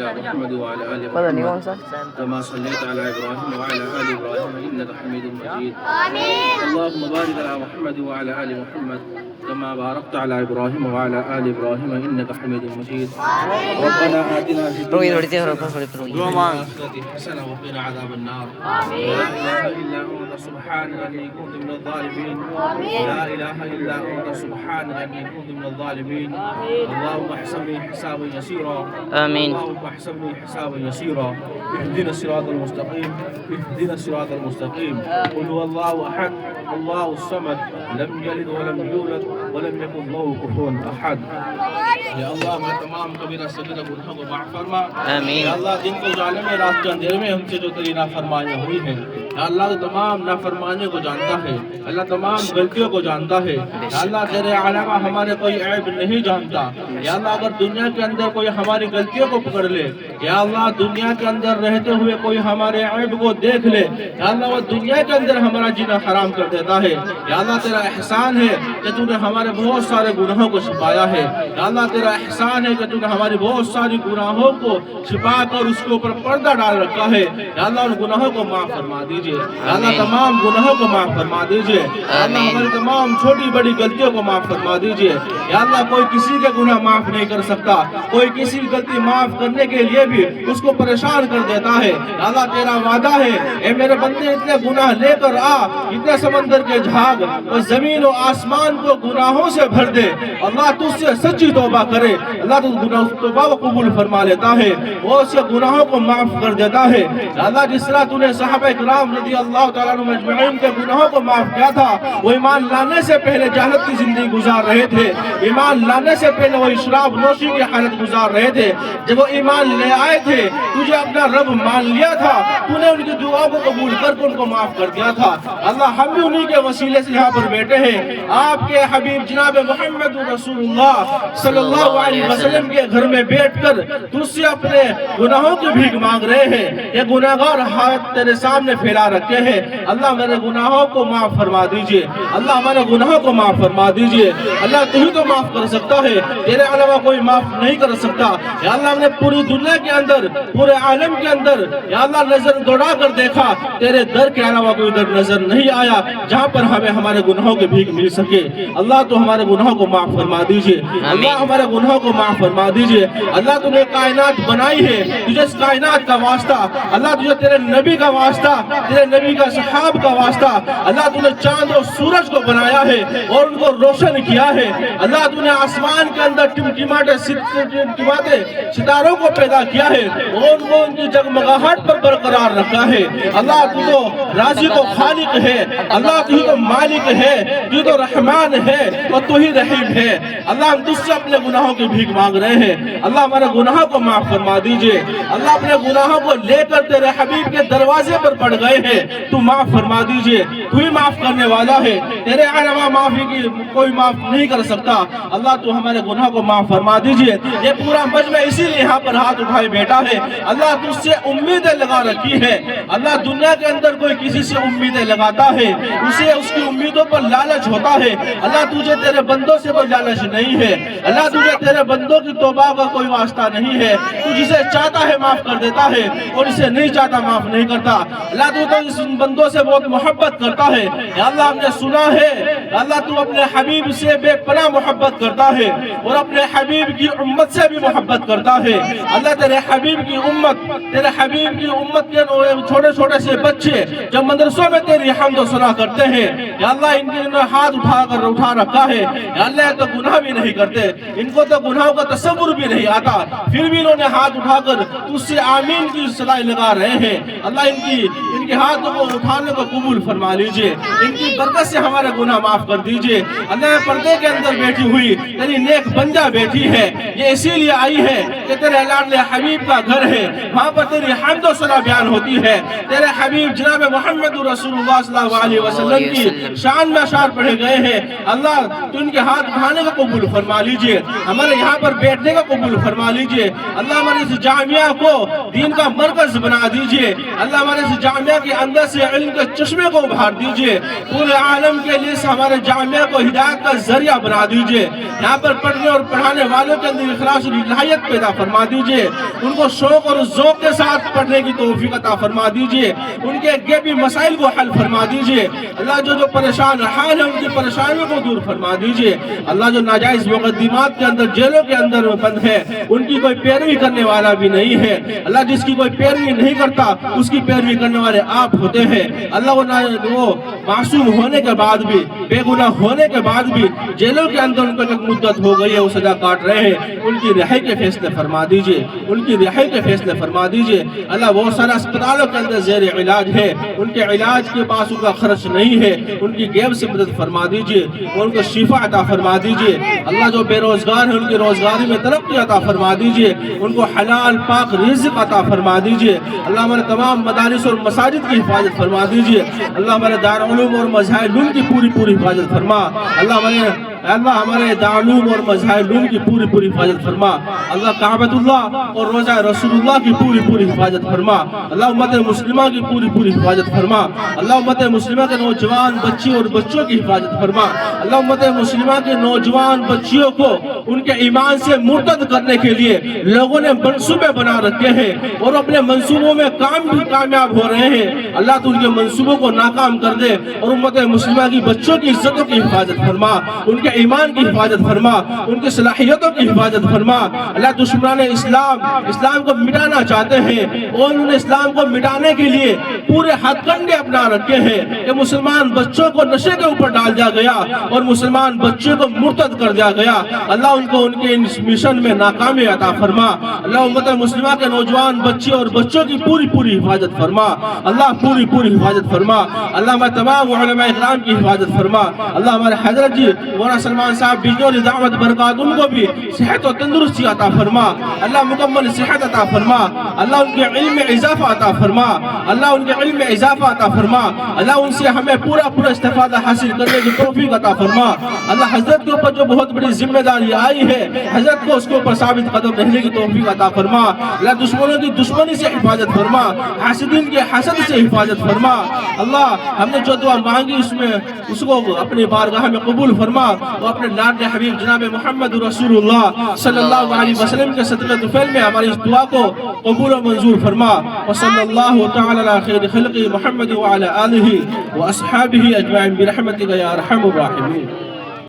على محمد وعلى آل محمد كما صليت على إبراهيم وعلى آل إبراهيم إنك حميد مجيد اللهم بارك على محمد وعلى آل محمد كما باركت على إبراهيم وعلى آل إبراهيم إنك حميد مجيد ربنا آتنا في الدنيا حسنة وقنا عذاب النار لا إله إلا أنت سبحانك إني كنت من الظالمين لا إله إلا أنت سبحانك إني كنت من الظالمين اللهم احسبني حسابا يسيرا آمين. اللهم احسبني حسابا يسيرا اهدنا الصراط المستقيم اهدنا الصراط المستقيم قل هو الله أحد الله الصمد لم يلد ولم يولد ولم يكن له كفوا أحد یا اللہ ہمارے تمام کبیرہ صغیرہ گناہوں کو معاف فرما آمین. یا اللہ دن کو ظالم رات کے اندھیرے میں ہم سے جو تیری نافرمانیاں ہوئی ہیں یا اللہ تو تمام نافرمانیوں کو جانتا ہے اللہ تمام غلطیوں کو جانتا ہے یا اللہ تیرے علاوہ ہمارے کوئی عیب نہیں جانتا یا اللہ اگر دنیا کے اندر کوئی ہماری غلطیوں کو پکڑ لے یا اللہ دنیا کے اندر رہتے ہوئے کوئی ہمارے عیب کو دیکھ لے یا اللہ وہ دنیا کے اندر ہمارا جینا حرام کر دیتا ہے یا اللہ تیرا احسان ہے کہ تو نے ہمارے بہت سارے گناہوں کو چھپایا ہے یا اللہ تیرا احسان ہے کہ تو نے ہماری بہت ساری گناہوں کو چھپا کر اس کے اوپر پردہ ڈال رکھا ہے یا اللہ ان گناہوں کو معاف فرما دیجئے یا اللہ تمام گناہوں کو معاف فرما دیجئے یا اللہ ہماری تمام چھوٹی بڑی غلطیوں کو معاف فرما دیجئے یا اللہ کوئی کسی کے گناہ معاف نہیں کر سکتا کوئی کسی کی غلطی معاف کرنے کے لیے بھی اس کو پریشان کر دیتا ہے یا اللہ تیرا وعدہ ہے اے میرے بندے اتنے گناہ لے کر آ اتنے سمندر کے جھاگ اور زمین و آسمان کو گناہوں سے بھر دے اللہ تجھ سے سچی توبہ کرے اللہ تو گناہ توبہ کو قبول فرما لیتا ہے وہ اس کے گناہوں کو معاف کر دیتا ہے اللہ جس طرح تو نے صحابہ کرام رضی اللہ تعالیٰ عنہ مجمعین کے گناہوں کو معاف کیا تھا وہ ایمان لانے سے پہلے جہالت کی زندگی گزار رہے تھے ایمان لانے سے پہلے وہ شراب نوشی کی حالت گزار رہے تھے جب وہ ایمان لے آئے تھے تجھے اپنا رب مان لیا تھا تو نے ان کی دعاؤں کو قبول کر کے ان کو معاف کر دیا تھا اللہ ہم بھی انہی کے وسیلے سے یہاں پر بیٹھے ہیں آپ کے حبیب جناب محمد رسول اللہ صلی اللہ علیہ وسلم کے گھر میں بیٹھ کر تجھ سے اپنے گناہوں کی بھیک مانگ رہے ہیں یہ گناہگار ہاتھ تیرے سامنے پھیلا رکھے ہیں اللہ میرے گناہوں کو معاف فرما دیجئے اللہ ہمارے گناہوں کو معاف فرما دیجئے اللہ تو ہی تو معاف کر سکتا ہے تیرے علاوہ کوئی معاف نہیں کر سکتا یا اللہ ہم نے پوری دنیا کے اندر پورے عالم کے اندر یا اللہ نظر دوڑا کر دیکھا تیرے در کے علاوہ کوئی در نظر نہیں آیا جہاں پر ہمیں ہمارے گناہوں کی بھیک مل سکے اللہ تو ہمارے گناہوں کو معاف فرما دیجئے اللہ ہمارے گناہوں کو معاف فرما دیجئے اللہ تو نے کائنات بنائی ہے تجھے اس کائنات کا واسطہ اللہ تجھے تیرے نبی کا واسطہ تیرے نبی کا صحاب کا واسطہ اللہ تو نے چاند اور سورج کو بنایا ہے اور ان کو روشن کیا ہے اللہ تو نے آسمان کے اندر ٹمٹماتے ستاروں کو پیدا کیا ہے اور ان کو ان کی جگمگاہٹ پر برقرار رکھا ہے اللہ تو رازق و خالق ہے اللہ تو ہی تو مالک ہے تو تو رحمان ہے اور تو ہی رحیم ہے اللہ ہم تجھ سے اپنے گناہوں کی بھیک مانگ رہے ہیں اللہ ہمارے گناہوں کو معاف فرما دیجئے اللہ اپنے گناہوں کو لے کر تیرے حبیب کے دروازے پر پڑ گئے ہیں تو معاف فرما دیجئے تو ہی معاف کرنے والا ہے تیرے علاوہ معافی کی کوئی معاف نہیں کر سکتا اللہ تو ہمارے گناہ کو معاف فرما دیجئے یہ پورا مجمع اسی لیے یہاں پر ہاتھ اٹھائے بیٹھا ہے اللہ تجھ سے امیدیں لگا رکھی ہے اللہ دنیا کے اندر کوئی کسی سے امیدیں لگاتا ہے اسے اس کی امیدوں پر لالچ ہوتا ہے اللہ تجھے تیرے بندوں سے کوئی لالچ نہیں ہے اللہ تجھے تیرے بندوں کی توبہ کا کوئی واسطہ نہیں ہے تو جسے چاہتا ہے معاف کر دیتا ہے اور اسے نہیں چاہتا معاف نہیں کرتا اللہ تو اس بندوں سے بہت محبت کرتا ہے یا اللہ ہم نے سنا ہے اللہ تو اپنے حبیب سے بے پناہ محبت کرتا ہے اور اپنے حبیب کی امت سے بھی محبت کرتا ہے اللہ تیرے حبیب کی امت کے چھوٹے چھوٹے سے بچے جب مدرسوں میں تیری حمد و ثنا کرتے ہیں یا اللہ ان کے ہاتھ اٹھا رکھا ہے یا اللہ تو گناہ بھی نہیں کرتے ان کو تو گناہوں کا تصور بھی نہیں آتا پھر بھی انہوں نے ہاتھ اٹھا کر تجھ سے آمین کی صدائیں لگا رہے ہیں اللہ ان کے ہاتھوں کو اٹھانے کو قبول فرما لیجئے ان کی برکت سے ہمارے گناہ معاف کر دیجئے اللہ پردے کے اندر بیٹھی ہوئی تیری نیک بندہ بیٹھی ہے یہ اسی لیے آئی ہے کہ تیرے لاڈلے حبیب کا گھر ہے وہاں پر تیری حمد و ثنا بیان ہوتی ہے تیرے حبیب جناب محمد رسول اللہ صلی اللہ علیہ وسلم کی شان میں اشعار پڑھے گئے ہیں اللہ تو ان کے ہاتھ اٹھانے کا قبول فرما لیجئے ہمارے یہاں پر بیٹھنے کا قبول فرما لیجئے اللہ ہمارے اس جامعہ کو دین کا مرکز بنا دیجئے اللہ ہمارے اس جامعہ کے اندر سے علم کے چشمے کو ابھار دیجئے پورے عالم کے لیے ہمارے ہمارے جامعہ کو ہدایت کا ذریعہ بنا دیجئے، یہاں پر پڑھنے اور پڑھانے والوں کے اندر اخلاص اور الہیت پیدا فرما دیجئے، ان کو شوق اور ذوق کے ساتھ پڑھنے کی توفیق عطا فرما دیجئے، ان کے غیبی مسائل کو حل فرما دیجئے، اللہ جو پریشان حال ہیں ان کی پریشانیوں کو دور فرما دیجئے، اللہ جو ناجائز مقدمات کے اندر جیلوں کے اندر بند ہے ان کی کوئی پیروی کرنے والا بھی نہیں ہے، اللہ جس کی کوئی پیروی نہیں کرتا اس کی پیروی کرنے والے آپ ہوتے ہیں، اللہ وہ معصوم ہونے کے بعد بھی بے گناہ ہونے کے بعد بھی جیلوں کے اندر ان کو ایک مدت ہو گئی ہے وہ سزا کاٹ رہے ہیں، ان کی رہائی کے فیصلے فرما دیجئے، ان کی رہائی کے فیصلے فرما دیجئے، اللہ بہت سارے اسپتالوں کے اندر زیر علاج ہے، ان کے علاج کے پاس ان کا خرچ نہیں ہے، ان کی غیب سے مدد فرما دیجئے اور ان کو شفا عطا فرما دیجئے، اللہ جو بے روزگار ہیں ان کی روزگاری میں ترقی عطا فرما دیجئے، ان کو حلال پاک رزق عطا فرما دیجئے، اللہ ہمارے تمام مدارس اور مساجد کی حفاظت فرما دیجئے، اللہ ہمارے دارالعلوم اور مظاہر علوم کی پوری حفاظت فرما، اللہ ہمارے دارالعلوم اور مظاہر علوم کی پوری حفاظت فرما، اللہ کعبۃ اللہ اور روضہ رسول اللہ کی پوری حفاظت فرما، اللہ امت مسلمہ کی پوری حفاظت فرما، اللہ امت مسلمہ کے نوجوان بچی اور بچوں کی حفاظت فرما، اللہ امت مسلمہ کے نوجوان بچیوں کو ان کے ایمان سے مرتد کرنے کے لیے لوگوں نے منصوبے بنا رکھے ہیں اور اپنے منصوبوں میں کامیاب ہو رہے ہیں، اللہ تو ان کے منصوبوں کو ناکام کر دے اور امت مسلمہ کی بچوں کی عزتوں کی حفاظت فرما، ان کے ایمان کی حفاظت فرما، ان کی صلاحیتوں کی حفاظت فرما، اللہ دشمنان اسلام کو مٹانا چاہتے ہیں اور انہوں نے اسلام کو مٹانے کے لیے پورے ہتھ کنڈے اپنا رکھے ہیں کہ مسلمان بچوں کو نشے کے اوپر ڈال دیا گیا اور مسلمان بچوں کو مرتد کر دیا گیا، اللہ ان کو ان کے اس مشن میں ناکامی عطا فرما، اللہ امت مسلمہ کے نوجوان بچے اور بچوں کی پوری حفاظت فرما، اللہ پوری حفاظت فرما، اللہ ہمارے تمام علماء اکرام کی حفاظت فرما، اللہ ہمارے حضرت جی مولانا سلمان صاحب بجنوری دعوت برکات ان کو بھی صحت و تندرستی عطا فرما، اللہ مکمل صحت عطا فرما، اللہ ان کے علم میں اضافہ عطا فرما، اللہ ان کے علم میں اضافہ عطا فرما، اللہ ان سے ہمیں پورا استفادہ حاصل کرنے کی توفیق عطا فرما، اللہ حضرت کے اوپر جو بہت بڑی ذمہ داری آئی ہے حضرت کو اس کے اوپر ثابت قدم رہنے کی توفیق عطا فرما، اللہ دشمنوں کی دشمنی سے حفاظت فرما، حاسدین کے حسد سے حفاظت فرما، اللہ ہم نے جو دعا مانگی اس کو اپنی بارگاہ میں قبول فرما اور اپنے لاڈلے حبیب جناب محمد رسول اللہ صلی اللہ علیہ وسلم کے صدقہ طفیل میں ہماری اس دعا کو قبول و منظور فرما، وصلی اللہ تعالی علی خیر خلق محمد وعلی آلہ واصحابہ اجمعین برحمتک یا ارحم الراحمین۔